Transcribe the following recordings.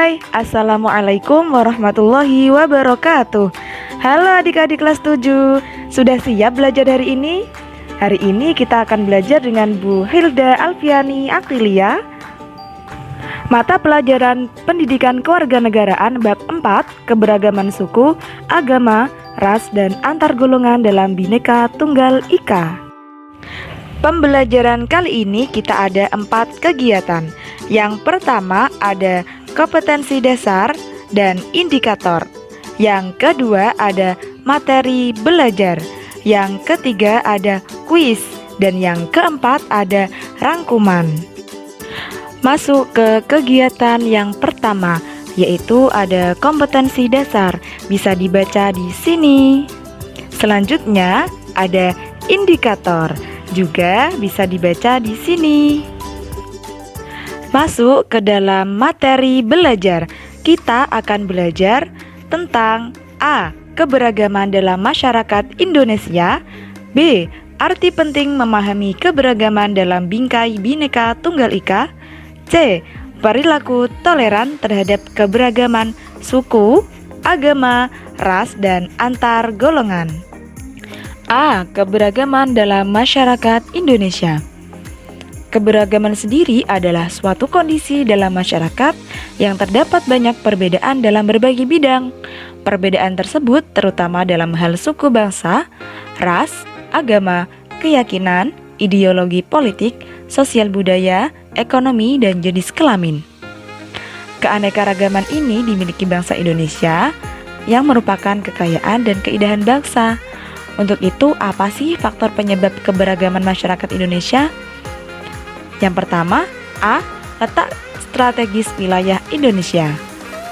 Hai, Assalamualaikum warahmatullahi wabarakatuh. Halo adik-adik kelas 7, sudah siap belajar hari ini? Hari ini kita akan belajar dengan Bu Hilda Alfiani Aqilia. Mata pelajaran Pendidikan Kewarganegaraan bab 4, Keberagaman Suku, Agama, Ras, dan Antar Golongan dalam Bhinneka Tunggal Ika. Pembelajaran kali ini kita ada 4 kegiatan. Yang pertama ada kompetensi dasar dan indikator. Yang kedua ada materi belajar. Yang ketiga ada kuis. Dan yang keempat ada rangkuman. Masuk ke kegiatan yang pertama, yaitu ada kompetensi dasar. Bisa dibaca di sini. Selanjutnya ada indikator. Juga bisa dibaca di sini. Masuk ke dalam materi belajar. Kita akan belajar tentang A. Keberagaman dalam masyarakat Indonesia. B. Arti penting memahami keberagaman dalam bingkai Bhinneka Tunggal Ika. C. Perilaku toleran terhadap keberagaman suku, agama, ras, dan antar golongan. A. Keberagaman dalam masyarakat Indonesia. Keberagaman sendiri adalah suatu kondisi dalam masyarakat yang terdapat banyak perbedaan dalam berbagai bidang. Perbedaan tersebut terutama dalam hal suku bangsa, ras, agama, keyakinan, ideologi politik, sosial budaya, ekonomi, dan jenis kelamin. Keanekaragaman ini dimiliki bangsa Indonesia yang merupakan kekayaan dan keindahan bangsa. Untuk itu, apa sih faktor penyebab keberagaman masyarakat Indonesia? Yang pertama, A. Letak strategis wilayah Indonesia.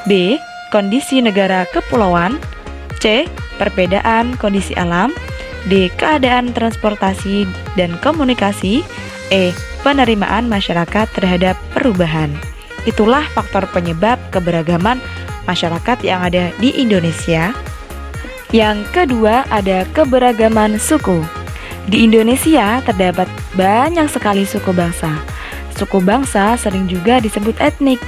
B. Kondisi negara kepulauan. C. Perbedaan kondisi alam. D. Keadaan transportasi dan komunikasi. E. Penerimaan masyarakat terhadap perubahan. Itulah faktor penyebab keberagaman masyarakat yang ada di Indonesia. Yang kedua ada keberagaman suku. Di Indonesia terdapat banyak sekali suku bangsa. Suku bangsa sering juga disebut etnik.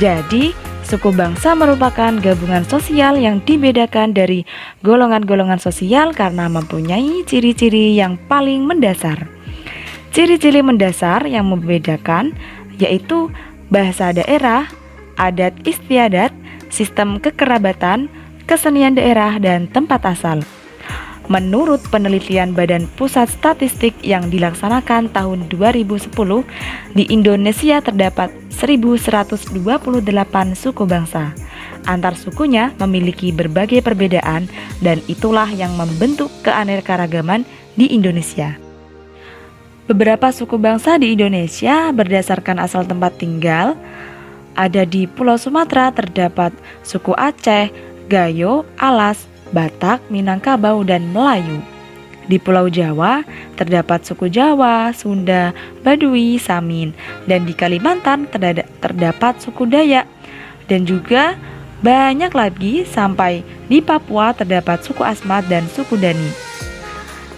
Jadi, suku bangsa merupakan gabungan sosial yang dibedakan dari golongan-golongan sosial karena mempunyai ciri-ciri yang paling mendasar. Ciri-ciri mendasar yang membedakan yaitu bahasa daerah, adat istiadat, sistem kekerabatan, kesenian daerah, dan tempat asal. Menurut penelitian Badan Pusat Statistik yang dilaksanakan tahun 2010, di Indonesia terdapat 1128 suku bangsa. Antar sukunya memiliki berbagai perbedaan dan itulah yang membentuk keanekaragaman di Indonesia. Beberapa suku bangsa di Indonesia berdasarkan asal tempat tinggal. Ada di Pulau Sumatera terdapat suku Aceh, Gayo, Alas, Batak, Minangkabau, dan Melayu. Di Pulau Jawa terdapat suku Jawa, Sunda, Baduy, Samin, dan di Kalimantan terdapat suku Dayak. Dan juga banyak lagi sampai di Papua terdapat suku Asmat dan suku Dani.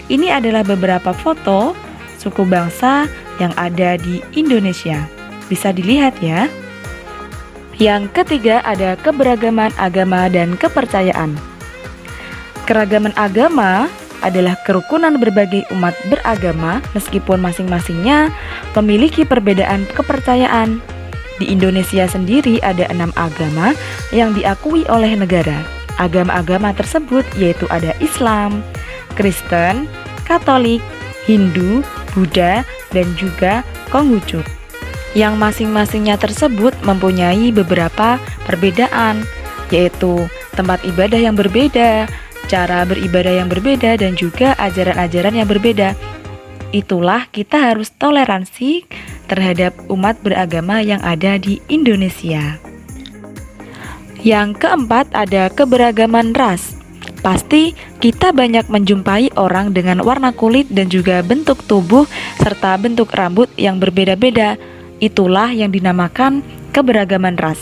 Ini adalah beberapa foto suku bangsa yang ada di Indonesia. Bisa dilihat ya. Yang ketiga ada keberagaman agama dan kepercayaan. Keragaman agama adalah kerukunan berbagai umat beragama meskipun masing-masingnya memiliki perbedaan kepercayaan. Di Indonesia sendiri ada 6 agama yang diakui oleh negara. Agama-agama tersebut yaitu ada Islam, Kristen, Katolik, Hindu, Buddha, dan juga Konghucu. Yang masing-masingnya tersebut mempunyai beberapa perbedaan, yaitu tempat ibadah yang berbeda, cara beribadah yang berbeda, dan juga ajaran-ajaran yang berbeda. Itulah kita harus toleransi terhadap umat beragama yang ada di Indonesia. Yang keempat ada keberagaman ras. Pasti kita banyak menjumpai orang dengan warna kulit dan juga bentuk tubuh serta bentuk rambut yang berbeda-beda. Itulah yang dinamakan keberagaman ras.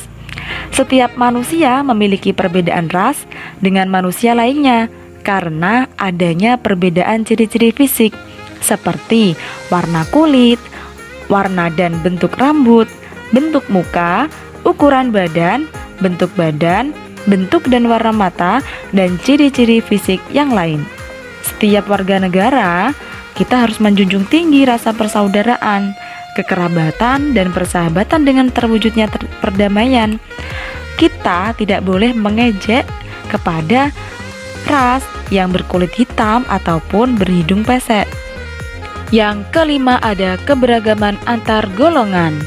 Setiap manusia memiliki perbedaan ras dengan manusia lainnya karena adanya perbedaan ciri-ciri fisik seperti warna kulit, warna dan bentuk rambut, bentuk muka, ukuran badan, bentuk dan warna mata, dan ciri-ciri fisik yang lain. Setiap warga negara, kita harus menjunjung tinggi rasa persaudaraan, kekerabatan, dan persahabatan dengan terwujudnya perdamaian. Kita tidak boleh mengejek kepada ras yang berkulit hitam ataupun berhidung pesek. Yang kelima ada keberagaman antar golongan.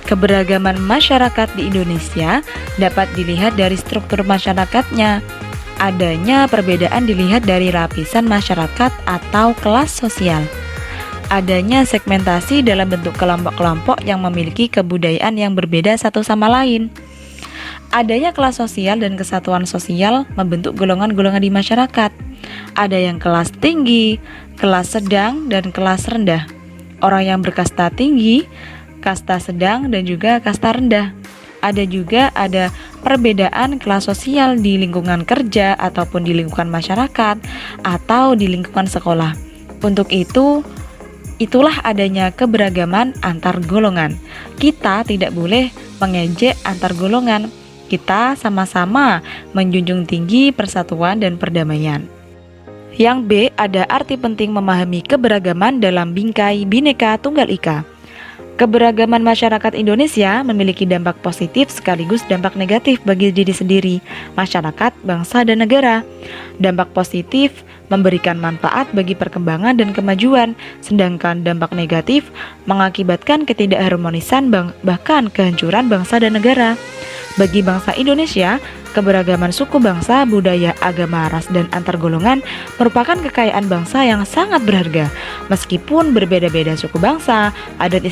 Keberagaman masyarakat di Indonesia dapat dilihat dari struktur masyarakatnya. Adanya perbedaan dilihat dari lapisan masyarakat atau kelas sosial. Adanya segmentasi dalam bentuk kelompok-kelompok yang memiliki kebudayaan yang berbeda satu sama lain. Adanya kelas sosial dan kesatuan sosial membentuk golongan-golongan di masyarakat. Ada yang kelas tinggi, kelas sedang, dan kelas rendah. Orang yang berkasta tinggi, kasta sedang, dan juga kasta rendah. Ada perbedaan kelas sosial di lingkungan kerja ataupun di lingkungan masyarakat atau di lingkungan sekolah. Untuk itulah adanya keberagaman antar golongan. Kita tidak boleh mengejek antar golongan. Kita sama-sama menjunjung tinggi persatuan dan perdamaian. Yang B, ada arti penting memahami keberagaman dalam bingkai Bhinneka Tunggal Ika. Keberagaman masyarakat Indonesia memiliki dampak positif sekaligus dampak negatif bagi diri sendiri, masyarakat, bangsa, dan negara. Dampak positif memberikan manfaat bagi perkembangan dan kemajuan, sedangkan dampak negatif mengakibatkan ketidakharmonisan bahkan kehancuran bangsa dan negara. Bagi bangsa Indonesia, keberagaman suku bangsa, budaya, agama, ras, dan antar golongan merupakan kekayaan bangsa yang sangat berharga. Meskipun berbeda-beda suku bangsa, adat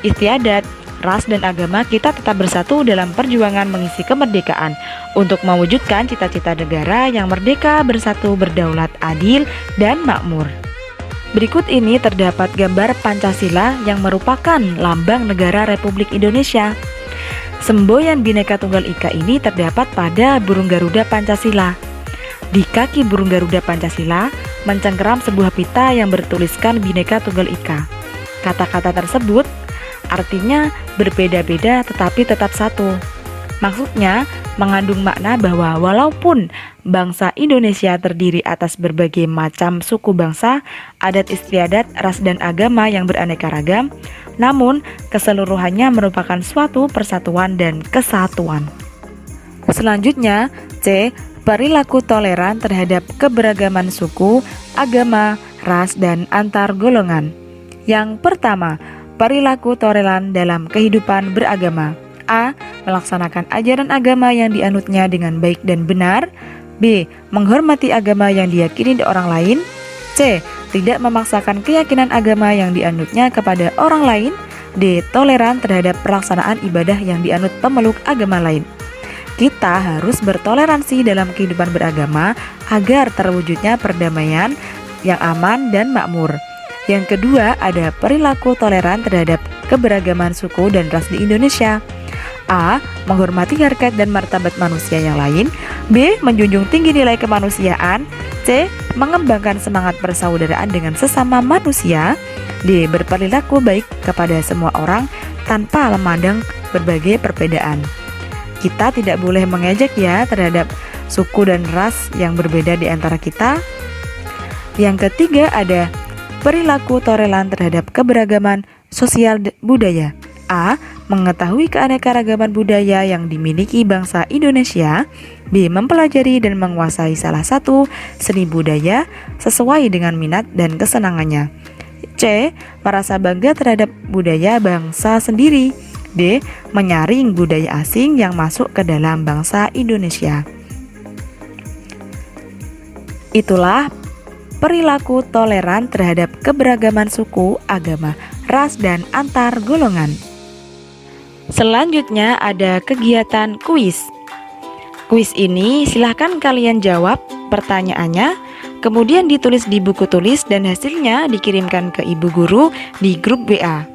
istiadat, ras, dan agama, kita tetap bersatu dalam perjuangan mengisi kemerdekaan untuk mewujudkan cita-cita negara yang merdeka, bersatu, berdaulat, adil, dan makmur. Berikut ini terdapat gambar Pancasila yang merupakan lambang negara Republik Indonesia. Semboyan Bhinneka Tunggal Ika ini terdapat pada burung Garuda Pancasila. Di kaki burung Garuda Pancasila mencengkeram sebuah pita yang bertuliskan Bhinneka Tunggal Ika. Kata-kata tersebut artinya berbeda-beda tetapi tetap satu. Maksudnya mengandung makna bahwa walaupun bangsa Indonesia terdiri atas berbagai macam suku bangsa, adat istiadat, ras, dan agama yang beraneka ragam, namun keseluruhannya merupakan suatu persatuan dan kesatuan. Selanjutnya, C. Perilaku toleran terhadap keberagaman suku, agama, ras, dan antar golongan. Yang pertama, perilaku toleran dalam kehidupan beragama. A. Melaksanakan ajaran agama yang dianutnya dengan baik dan benar. B. Menghormati agama yang diyakini orang lain. C. Tidak memaksakan keyakinan agama yang dianutnya kepada orang lain. D. Toleran terhadap pelaksanaan ibadah yang dianut pemeluk agama lain. Kita harus bertoleransi dalam kehidupan beragama agar terwujudnya perdamaian yang aman dan makmur. Yang kedua, ada perilaku toleran terhadap keberagaman suku dan ras di Indonesia. A. Menghormati harkat dan martabat manusia yang lain. B. Menjunjung tinggi nilai kemanusiaan. C. Mengembangkan semangat persaudaraan dengan sesama manusia. D. Berperilaku baik kepada semua orang tanpa memandang berbagai perbedaan. Kita tidak boleh mengejek ya terhadap suku dan ras yang berbeda di antara kita. Yang ketiga ada perilaku toleran terhadap keberagaman sosial budaya. A. Mengetahui keanekaragaman budaya yang dimiliki bangsa Indonesia. B. Mempelajari dan menguasai salah satu seni budaya sesuai dengan minat dan kesenangannya. C. Merasa bangga terhadap budaya bangsa sendiri. D. Menyaring budaya asing yang masuk ke dalam bangsa Indonesia. Itulah perilaku toleran terhadap keberagaman suku, agama, ras, dan antar golongan. Selanjutnya ada kegiatan kuis. Kuis ini silahkan kalian jawab pertanyaannya, kemudian ditulis di buku tulis dan hasilnya dikirimkan ke ibu guru di grup WA.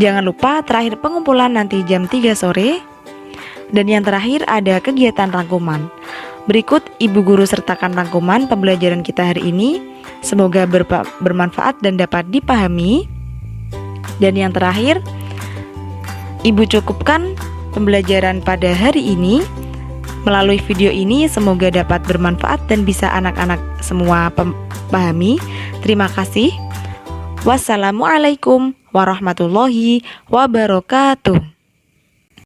Jangan lupa terakhir pengumpulan nanti jam 3 sore. Dan yang terakhir ada kegiatan rangkuman. Berikut ibu guru sertakan rangkuman pembelajaran kita hari ini. Semoga bermanfaat dan dapat dipahami. Dan yang terakhir, Ibu cukupkan pembelajaran pada hari ini. Melalui video ini semoga dapat bermanfaat dan bisa anak-anak semua pahami. Terima kasih. Wassalamualaikum warahmatullahi wabarakatuh.